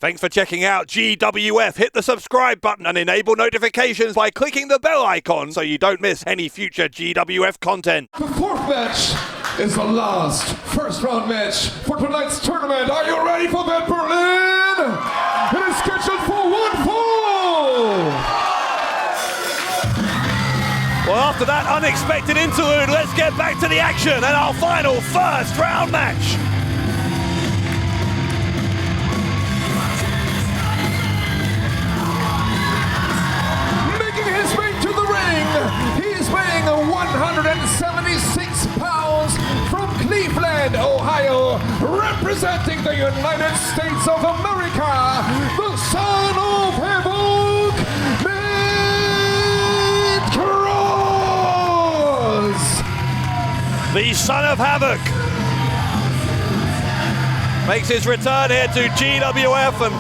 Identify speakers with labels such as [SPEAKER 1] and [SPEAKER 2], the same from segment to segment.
[SPEAKER 1] Thanks for checking out GWF. Hit the subscribe button and enable notifications by clicking the bell icon so you don't miss any future GWF content.
[SPEAKER 2] The fourth match is the last first round match for tonight's tournament. Are you ready for that, Berlin? It is scheduled for 1 fall.
[SPEAKER 1] Well, after that unexpected interlude, let's get back to the action and our final first round match.
[SPEAKER 2] He's weighing 176 pounds from Cleveland, Ohio, representing the United States of America, the Son of Havoc, Cross.
[SPEAKER 1] The Son of Havoc makes his return here to GWF, and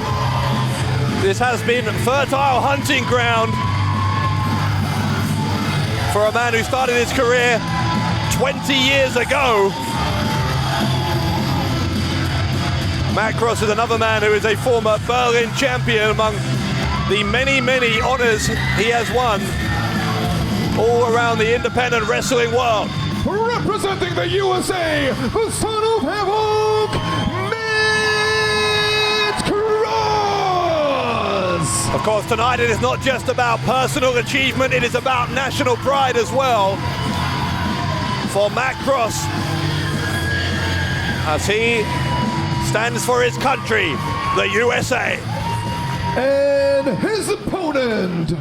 [SPEAKER 1] this has been fertile hunting ground for a man who started his career 20 years ago. Matt Cross is another man who is a former Berlin champion among the many, many honors he has won all around the independent wrestling world.
[SPEAKER 2] Representing the USA, the Son of Havoc,
[SPEAKER 1] Of course, tonight it is not just about personal achievement, it is about national pride as well for Matt Cross, as he stands for his country, the USA.
[SPEAKER 2] And his opponent,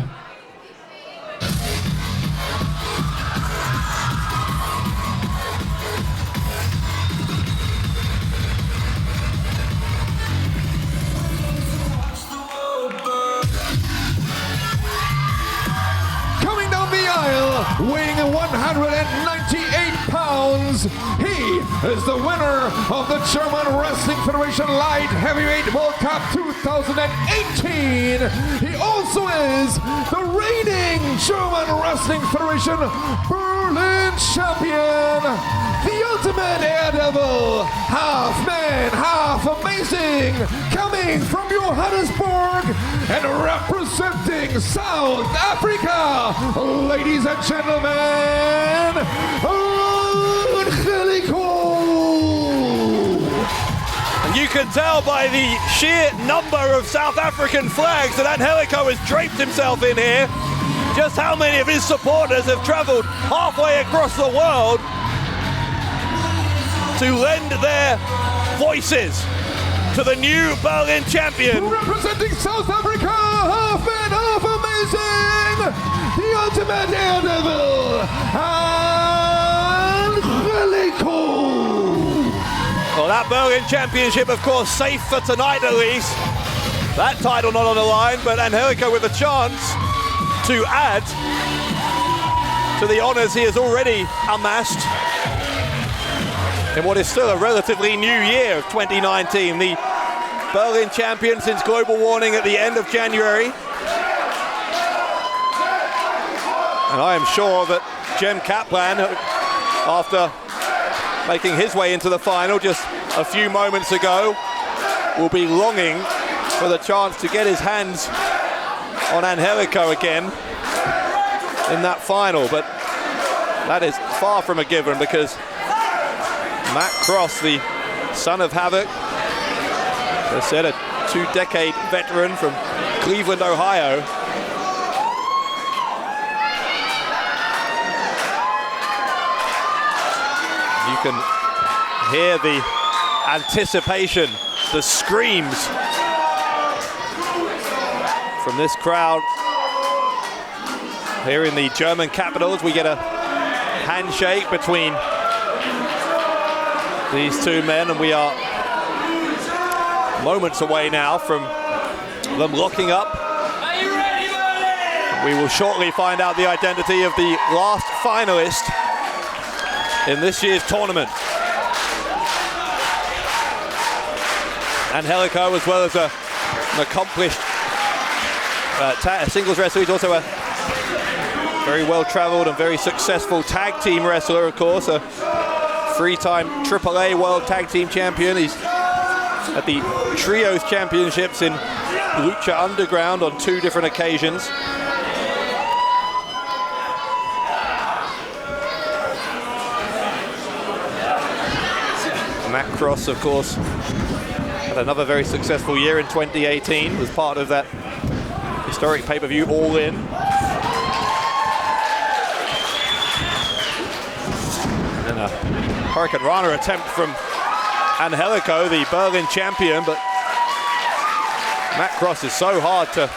[SPEAKER 2] weighing 198 pounds, he is the winner of the German Wrestling Federation Light Heavyweight World Cup 2018. He also is the reigning German Wrestling Federation Berlin Champion, the ultimate Airdevil, half man, half amazing, coming from Johannesburg and representing South Africa, ladies and gentlemen, Angelico.
[SPEAKER 1] And you can tell by the sheer number of South African flags that Angelico has draped himself in here, just how many of his supporters have traveled halfway across the world to lend their voices to the new Berlin champion.
[SPEAKER 2] Representing South Africa, half man, half amazing, the ultimate Airdevil, Angelico.
[SPEAKER 1] Well, that Berlin championship, of course, safe for tonight at least. That title not on the line, but Angelico with a chance to add to the honors he has already amassed in what is still a relatively new year of 2019. The Berlin champion since global warning at the end of January. And I am sure that Jem Kaplan, after making his way into the final just a few moments ago, will be longing for the chance to get his hands on Angelico again in that final. But that is far from a given, because Matt Cross, the Son of Havoc, as I said, a 2-decade veteran from Cleveland, Ohio. You can hear the anticipation, the screams from this crowd here in the German capital as we get a handshake between these two men, and we are moments away now from them locking up.
[SPEAKER 3] Are you ready, Berlin?
[SPEAKER 1] We will shortly find out the identity of the last finalist in this year's tournament. Angelico, as well as an accomplished singles wrestler, he's also a very well-traveled and very successful tag team wrestler, of course, a 3-time AAA World Tag Team Champion. He's at the Trios Championships in Lucha Underground on 2 different occasions. Matt Cross, of course, had another very successful year in 2018, was part of that historic pay-per-view All In. And a Hurricane Rana attempt from Angelico, the Berlin champion, but Matt Cross is so hard to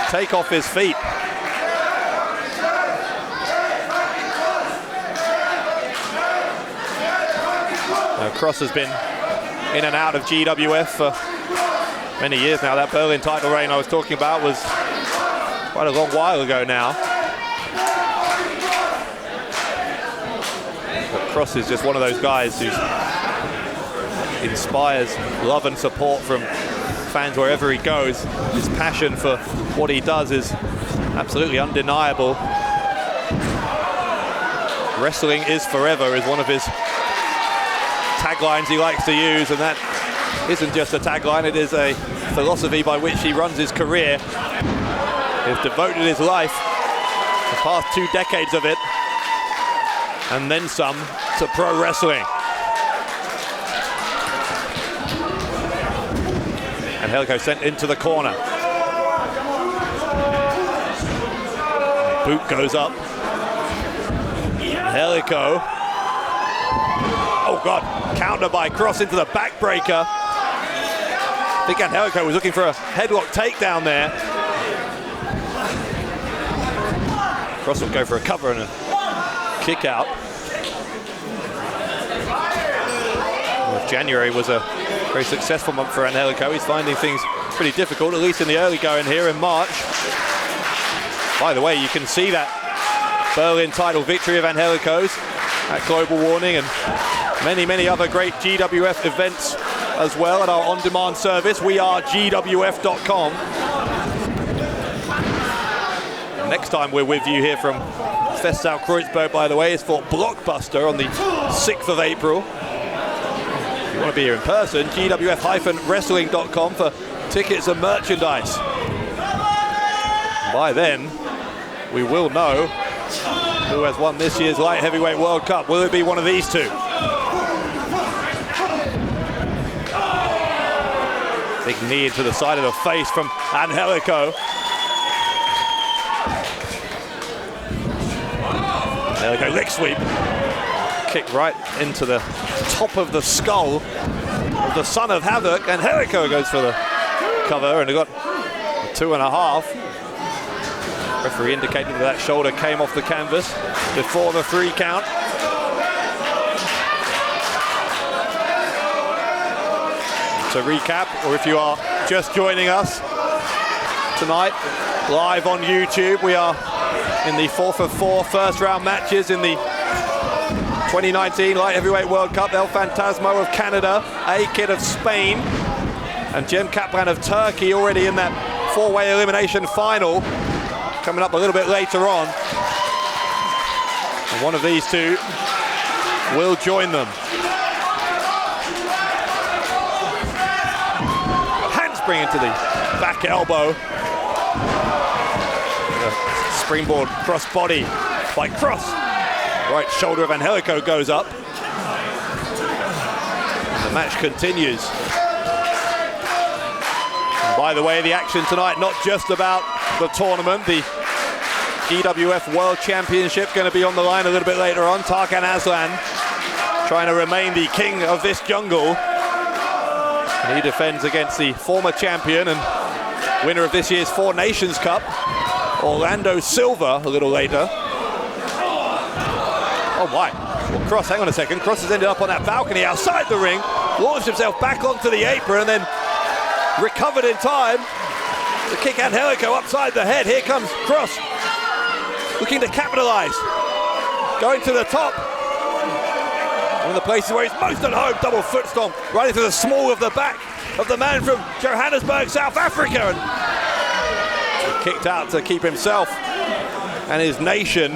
[SPEAKER 1] take off his feet. Cross has been in and out of GWF for many years now. That Berlin title reign I was talking about was quite a long while ago now. But Cross is just one of those guys who inspires love and support from fans wherever he goes. His passion for what he does is absolutely undeniable. Wrestling is forever is one of his taglines he likes to use, and that isn't just a tagline, it is a philosophy by which he runs his career. He's devoted his life, the past 2 decades of it, and then some, to pro wrestling. Angelico sent into the corner. Boot goes up. Angelico. Oh God, counter by Cross into the backbreaker. I think Angelico was looking for a headlock takedown there. Cross will go for a cover and a kick out. Well, January was a very successful month for Angelico. He's finding things pretty difficult, at least in the early going here in March. By the way, you can see that Berlin title victory of Angelico's at Global Warning, and many other great GWF events as well at our on-demand service. We are GWF.com. Next time we're with you here from Festsaal Kreuzberg, by the way, is for Blockbuster on the 6th of April. If you want to be here in person, GWF-wrestling.com for tickets and merchandise. By then, we will know who has won this year's Light Heavyweight World Cup. Will it be one of these two? Big knee into the side of the face from Angelico. Angelico leg sweep. Kick right into the top of the skull of the Son of Havoc. Angelico goes for the cover, and he got 2.5. Referee indicating that shoulder came off the canvas before the 3 count. To recap, or if you are just joining us tonight, live on YouTube, we are in the 4th of 4 first round matches in the 2019 Light Heavyweight World Cup. El Fantasmo of Canada, A-Kid of Spain, and Jem Kaplan of Turkey already in that 4-way elimination final, coming up a little bit later on. And one of these two will join them. Handspring into the back elbow. Springboard cross body by Cross. Right shoulder of Angelico goes up. The match continues. And by the way, the action tonight, not just about the tournament, the GWF World Championship going to be on the line a little bit later on. Tarkan Aslan trying to remain the king of this jungle. And he defends against the former champion and winner of this year's 4 Nations Cup, Orlando Silva, a little later. Oh my, well, Cross, hang on a second. Cross has ended up on that balcony outside the ring, launched himself back onto the apron and then recovered in time to kick Angelico upside the head. Here comes Cross, looking to capitalize. Going to the top. One of the places where he's most at home, double foot stomp, right into the small of the back of the man from Johannesburg, South Africa. And kicked out to keep himself and his nation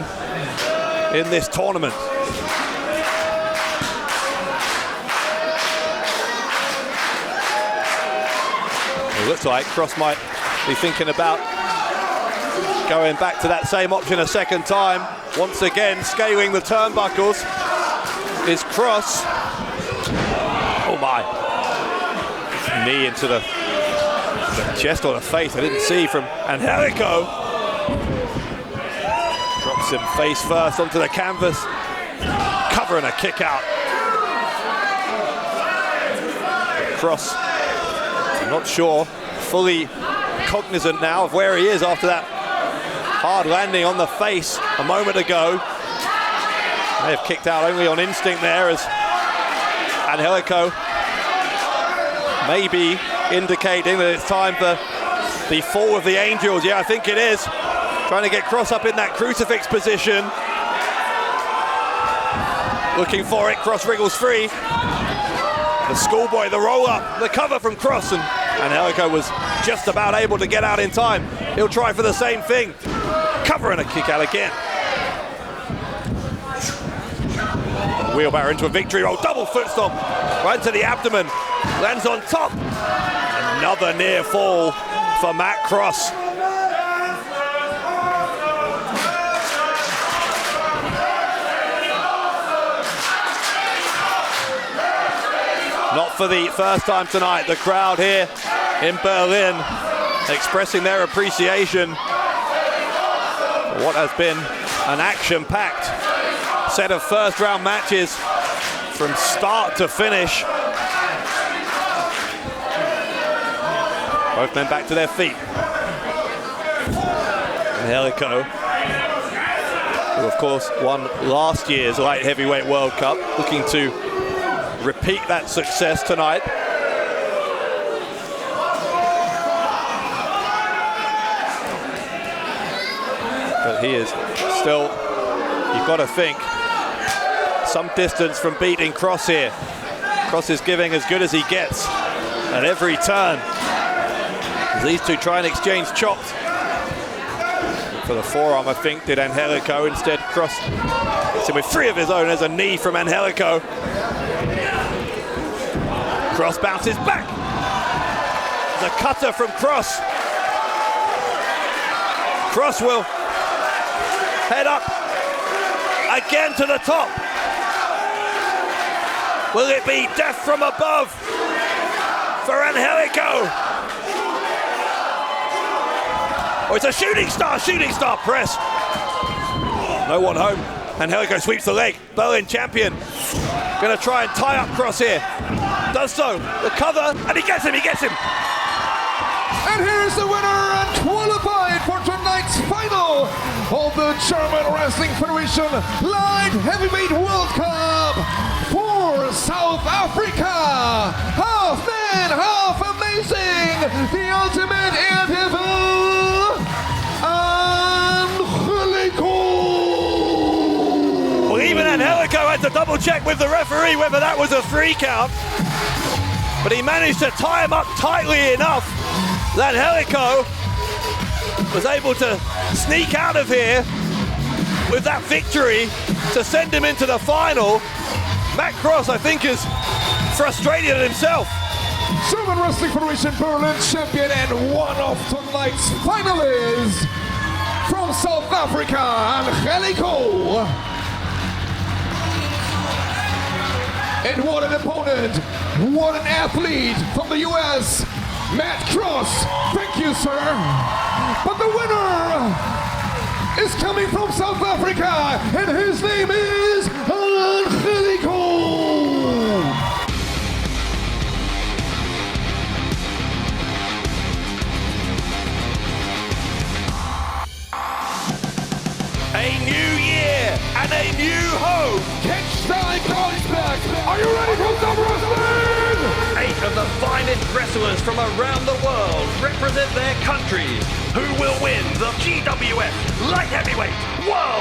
[SPEAKER 1] in this tournament. Looks like Cross might be thinking about going back to that same option a second time. Once again, scaling the turnbuckles is Cross. Oh my. Knee into the chest or the face, I didn't see, from Angelico. Drops him face first onto the canvas. Cover and a kick out. Cross, I'm not sure, fully cognizant now of where he is after that hard landing on the face a moment ago. May have kicked out only on instinct there, as Angelico maybe indicating that it's time for the fall of the Angels. Yeah, I think it is. Trying to get Cross up in that crucifix position. Looking for it, Cross wriggles free. The schoolboy, the roll-up, the cover from Cross, and Angelico was just about able to get out in time. He'll try for the same thing. Cover and a kick out again. Wheelbarrow into a victory roll, double foot stomp, right to the abdomen, lands on top. Another near fall for Matt Cross. Not for the first time tonight, the crowd here in Berlin expressing their appreciation for what has been an action-packed set of first-round matches from start to finish. Both men back to their feet. Angelico, who of course won last year's Light Heavyweight World Cup, looking to repeat that success tonight. But he is still, you've got to think, some distance from beating Cross here. Cross is giving as good as he gets at every turn. As these two try and exchange chops. For the forearm, I think, did Angelico. Instead, Cross hits him with three of his own. There's a knee from Angelico. Cross bounces back. The cutter from Cross. Cross will head up again to the top. Will it be death from above for Angelico? Oh, it's a shooting star press. No one home. Angelico sweeps the leg. Berlin champion. Gonna try and tie up Cross here. Does so. The cover, and he gets him.
[SPEAKER 2] And here is the winner and qualified for tonight's final of the German Wrestling Federation Light Heavyweight World Cup for South Africa. Half man, half amazing. The ultimate Airdevil, Angelico.
[SPEAKER 1] Well, even Angelico had to double check with the referee whether that was a 3 count. But he managed to tie him up tightly enough that Angelico was able to sneak out of here with that victory to send him into the final. Matt Cross, I think, is frustrated at himself.
[SPEAKER 2] German Wrestling Federation Berlin Champion and one of tonight's finalists from South Africa, Angelico. And what an opponent, what an athlete from the US, Matt Cross. Thank you, sir. But the winner is coming from South Africa, and his name is Angelico.
[SPEAKER 1] A new year and a new home.
[SPEAKER 2] Catch Styling College back. Are you ready for some wrestling?
[SPEAKER 3] 8 of the finest wrestlers from around the world represent their countries. Who will win the GWF Light Heavyweight World